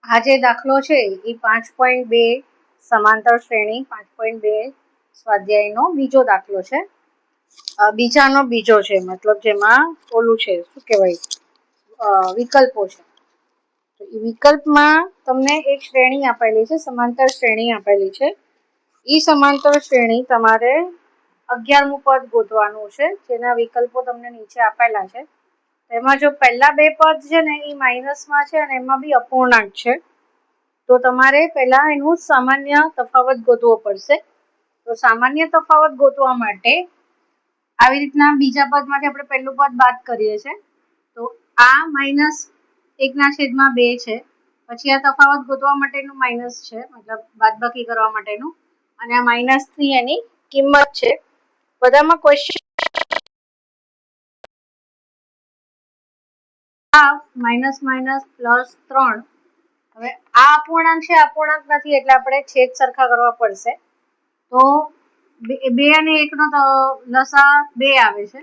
આ જે દાખલો છે એ 5.2 સમાંતર શ્રેણી 5.2 સ્વાધ્યાયનો બીજો દાખલો છે. બીજાનો બીજો છે, મતલબ જેમાં ઓલું છે, શું કહેવાય, વિકલ્પો છે. તો એ વિકલ્પમાં તમને એક શ્રેણી આપેલી છે, સમાંતર શ્રેણી આપેલી છે. એ સમાંતર શ્રેણી તમારે 11મું પદ ગોતવાનું છે, જેના વિકલ્પો તમને નીચે આપેલા છે. એમાં જો પહેલા બે પદ છે ને એ માઇનસમાં છે અને એમાં બી અપૂર્ણાંક છે, તો તમારે પહેલા એનું સામાન્ય તફાવત ગોતવો પડશે. તો સામાન્ય તફાવત ગોતવા માટે આવી રીતના બીજા પદમાંથી આપણે પહેલું પદ બાદ કરીએ છીએ. તો આ -1/2 છે, પછી આ તફાવત ગોતવા માટેનું માઇનસ છે, મતલબ બાદબાકી કરવા માટેનું, અને આ -3 એની કિંમત છે. બધામાં ક્વેશ્ચન -3. હવે આ અપૂર્ણાંક છે, અપૂર્ણાંક નથી, એટલે આપણે છેદ સરખા કરવા પડશે. તો 2 અને 1 નો લસા 2 આવે છે,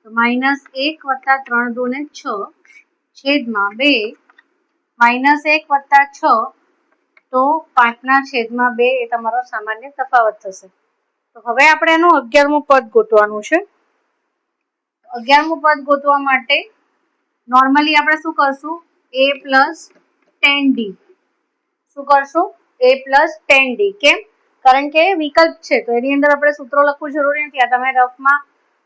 તો -1 + 3 × 2 = 6 છેદમાં 2 -1 + 6 તો 5/2 એ તમારો સામાન્ય તફાવત થશે. તો હવે આપણે એનું 11મું પદ ગોતવાનું છે. 11મું પદ ગોતવા માટે નોર્મલી આપણે શું કરશું, a + tan d. શું કરશું? a + tan d. કેમ? કારણ કે વિકલ્પ છે, તો એની અંદર આપણે સૂત્રો લખવું જરૂરી નથી. આ તમે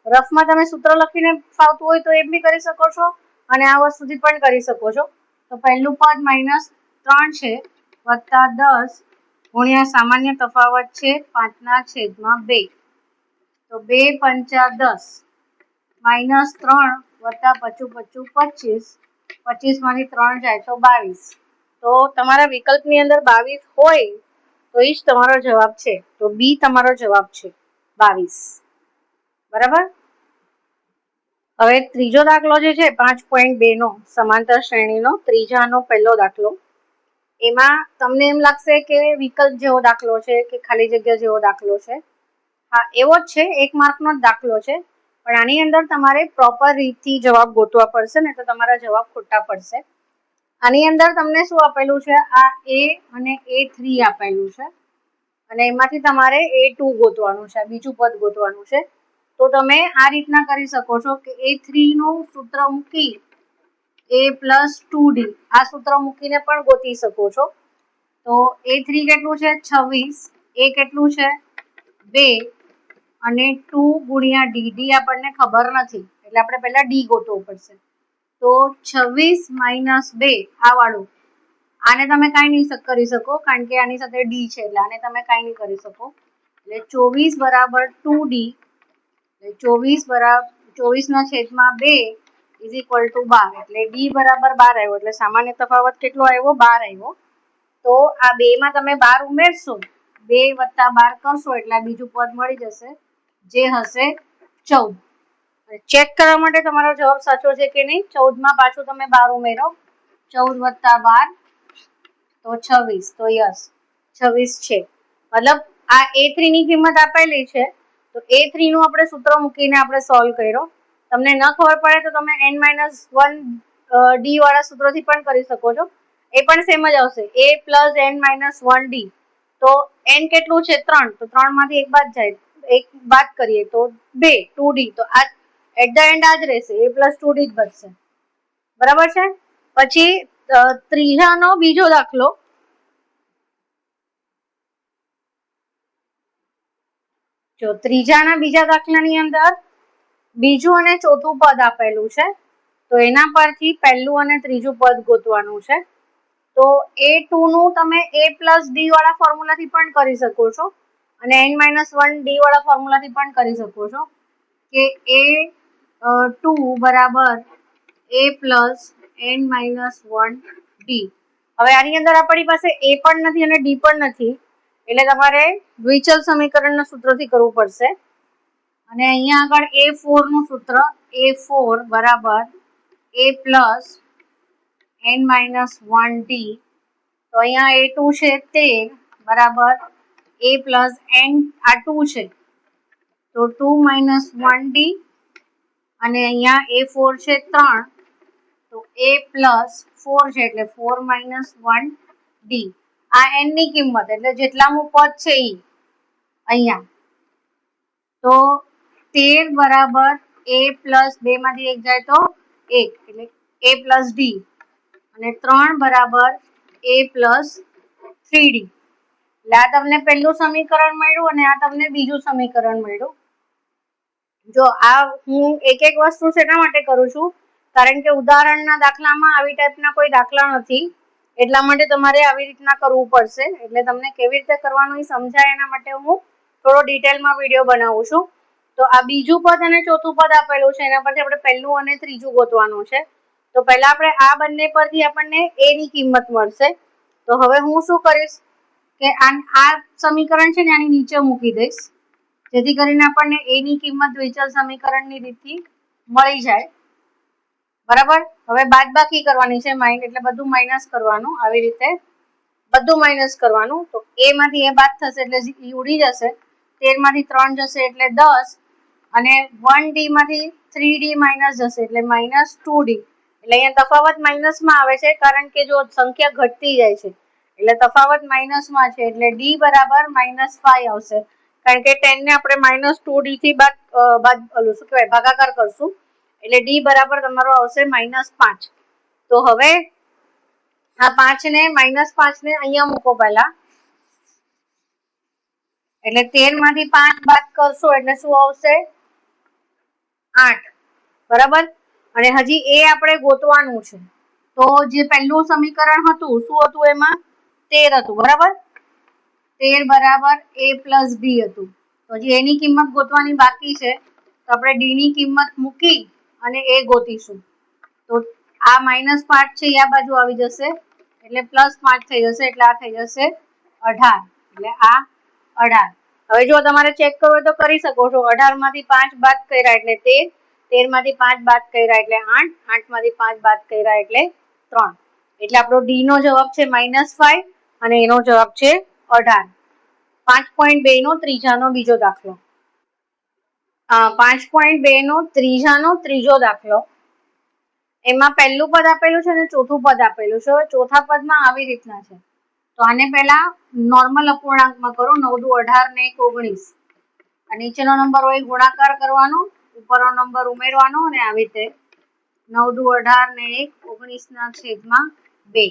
રફમાં તમે સૂત્ર લખીને ફાવતું હોય તો એમ બી કરી શકો છો, અને આ વસ્તુથી પણ કરી શકો છો. તો પહેલું પદ -3 છે વત્તા 10 ગુણ્યા સામાન્ય તફાવત છે 5/2. તો 2 × 5 = 10, -3 વત્તા 5 × 5 = 25, 25 માંથી 3 જાય તો 22. તો તમારા વિકલ્પની અંદર 22 હોય તો એ જ તમારો જવાબ છે. તો બી તમારો જવાબ છે, 22. બરાબર. હવે ત્રીજો દાખલો જે છે 5.2 નો સમાંતર શ્રેણીનો ત્રીજાનો પહેલો દાખલો, એમાં તમને એમ લાગશે કે વિકલ્પ જેવો દાખલો છે કે ખાલી જગ્યા જેવો દાખલો છે. હા, એવો જ છે, 1 માર્કનો જ દાખલો છે, પણ આની અંદર તમારે પ્રોપર રીતથી જવાબ ગોતવા પડશે ને તો તમારા જવાબ ખોટા પડશે. આની અંદર તમને શું આપેલું છે, આ a અને a3 આપેલું છે, અને એમાંથી તમારે a2 ગોતવાનું છે, બીજું પદ ગોતવાનું છે. તો તમે આ રીતના કરી શકો છો કે a3 નું સૂત્ર મૂકી a + 2d આ સૂત્ર મૂકીને પણ ગોતી શકો છો. તો a3 કેટલું છે, 26, a કેટલું છે, 2, અને 2 × d. d આપણને ખબર નથી, એટલે આપણે પહેલા d ગોતવો પડશે. તો 26 - 2 આ વાળું, આને તમે કાંઈ નહીં કરી શકો કારણ કે આની સાથે d છે, એટલે આને તમે કાંઈ નહીં કરી શકો. એટલે 24 = 2d. 24/2 = 12, એટલે d = 12 આવ્યો, એટલે સામાન્ય તફાવત કેટલો આવ્યો, 12 આવ્યો. તો આ 2 માં તમે 12 ઉમેરશો, 2 + 12 કરશો એટલે આ બીજું પદ મળી જશે, જે હશે 14. ચેક કરવા માટે તમારો જવાબ સાચો છે કે નહીં. 14 માં પાછું તમે 12 ઉમેરો, 14 + 12 તો 26. તો યસ, 26 છે. મતલબ આ a3 ની કિંમત આપેલી છે, તો a3 નું આપણે સૂત્ર મૂકીને આપણે સોલ્વ કર્યો. તમને ન ખબર પડે તો તમે n - 1 d વાળા સૂત્રથી પણ કરી શકો છો, એ પણ સેમ જ આવશે, a + n - 1 d. તો n કેટલું છે, 3, તો 3 માંથી 1 બાદ જાય, 1 બાદ કરીએ તો 2, 2d. તો આ એટ ધ એન્ડ આ જ રહેશે, a + 2d જ બચશે. બરાબર છે. પછી ત્રીજાનો બીજો દાખલો, જો ત્રીજાના બીજા દાખલાની અંદર બીજું અને ચોથું પદ આપેલું છે, તો એના પરથી પહેલું અને ત્રીજું પદ ગોતવાનું છે. તો a2 નું તમે a + d વાળા ફોર્મ્યુલાથી પણ કરી શકો છો, અને n - 1 d વાળા ફોર્મ્યુલાથી પણ કરી શકો છો, કે a2 = a + n - 1 d. હવે આની અંદર આપણી પાસે a પણ નથી અને d પણ નથી, એટલે તમારે દ્વિચલ સમીકરણના સૂત્રથી કરવું પડશે. અને અહીંયા આગળ a4 નું સૂત્ર, a4 = a + n - 1 d. તો અહીંયા a2 છે 13 બરાબર a + n, આ 2 છે તો 2 - 1 d, અને અહીંયા a4 છે 3, તો a + 4 છે એટલે 4 - 1 ડી. આ n ની કિંમત એટલે જેટલામું પદ છે ઈ અહીંયા. તો 13 બરાબર a પ્લસ 2 માંથી 1 જાય તો 1 એટલે a પ્લસ ડી અને 3 બરાબર a પ્લસ 3d. એટલે આ તમને પહેલું સમીકરણ મળ્યું અને આ તમને બીજું સમીકરણ મળ્યું. જો આ હું એક એક વસ્તુ શેના માટે કરું છું, કારણ કે ઉદાહરણના દાખલામાં આવી ટાઈપના કોઈ દાખલા નથી, એટલા માટે તમારે આવી રીતના કરવું પડશે. એટલે તમને કેવી રીતે કરવાનું એ સમજાય એના માટે હું થોડો ડિટેલમાં વિડીયો બનાવું છું. તો આ બીજું પદ અને ચોથું પદ આપેલું છે, એના પરથી આપણે પહેલું અને ત્રીજું ગોતવાનું છે. તો પહેલા આપણે આ બંને પરથી આપણને a ની કિંમત મળશે. તો હવે હું શું કરીશ કે આ સમીકરણ છે ને આની નીચે મૂકી દઈશ, જેથી કરીને આપણને a ની કિંમત વિચલ સમીકરણની રીતથી મળી જાય. બરાબર. હવે બાદબાકી કરવાની છે, એટલે બધું માઇનસ કરવાનું, આવી રીતે બધું માઇનસ કરવાનું. તો a માંથી a બાદ થશે એટલે e ઉડી જશે, 13 માંથી 3 જશે એટલે 10 અને 1d માંથી 3d માઇનસ જશે એટલે માઇનસ 2d. એટલે અહીંયા તફાવત માઇનસમાં આવે છે, કારણ કે જો સંખ્યા ઘટતી જાય છે એટલે તફાવત માઇનસમાં છે, એટલે d બરાબર -5 આવશે. કારણ કે 10 ને આપણે -2d થી ભાગાકાર કરશું એટલે d બરાબર તમારો આવશે -5. તો હવે આ 5 ને -5 ને અહીંયા મૂકો પહેલા, એટલે 13 માંથી 5 બાદ કરશો એટલે શું આવશે 8. બરાબર. અને હજી એ આપણે ગોતવાનું છે. તો જે પહેલું સમીકરણ હતું શું હતું, એમાં 13 હતું. બરાબર. 13 બરાબર a પ્લસ ડી હતું. તો હજી એની કિંમત ગોતવાની બાકી છે. તો આપણે ડી ની કિંમત મૂકી અને એ ગોતીશું. તો આ -5 છે એ આ બાજુ આવી જશે એટલે +5 થઈ જશે, એટલે આ થઈ જશે 18. એટલે આ 18. હવે જો તમારે ચેક કરવું હોય તો કરી શકો છો. 18 માંથી 5 બાદ કર્યા એટલે 13, 13 માંથી 5 બાદ કર્યા એટલે 8, 8 માંથી 5 બાદ કર્યા એટલે 3. એટલે આપણો ડી નો જવાબ છે -5 અને એનો જવાબ છે 18. 5.2 નો ત્રીજાનો બીજો દાખલો. 5.2 નો ત્રીજાનો ત્રીજો દાખલો. એમાં પહેલું પદ આપેલું છે અને ચોથું પદ આપેલું છે. ચોથા પદમાં આવી રીતના છે. તો આને પહેલા નોર્મલ અપૂર્ણાંકમાં કરો, 9 દુ 18 ને 1 19. આ નીચેનો નંબર હોય ગુણાકાર કરવાનો, ઉપરનો નંબર ઉમેરવાનો અને આવી રીતે 9 દુ 18 ને 1 19 ના છેદમાં 2.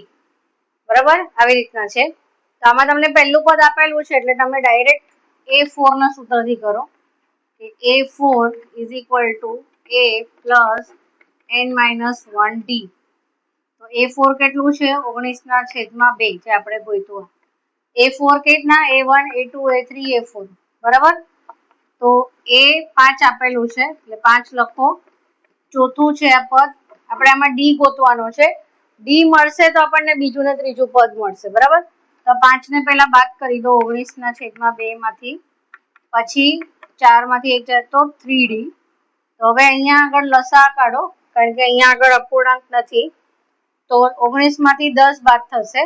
બરાબર. આવી રીતના છે. તો આમાં તમને પહેલું પદ આપેલું છે એટલે તમે ડાયરેક્ટ a4 ના સૂત્રથી કરો કે a4 = a પ્લસ n-1d. તો a4 કેટલું છે 19 ના છેદમાં 2 જે આપણે ગોત્યું. a4 કેટલા a1 a2 a3 a4. બરાબર. તો a5 આપેલું છે એટલે 5 લખો. ચોથું છે આ પદ, આપણે આમાં ડી ગોતવાનો છે. ડી મળશે તો આપણને બીજું ને ત્રીજું પદ મળશે. બરાબર. તો 5 ને પહેલા બાદ કરી દો 19 ના છેદમાં 2 માંથી, પછી 4 માંથી 1 જાય તો 3d. તો હવે અહીંયા આગળ લસા કાઢો, કારણ કે અહીંયા આગળ અપૂર્ણાંક નથી. તો 19 માંથી 10 બાદ થશે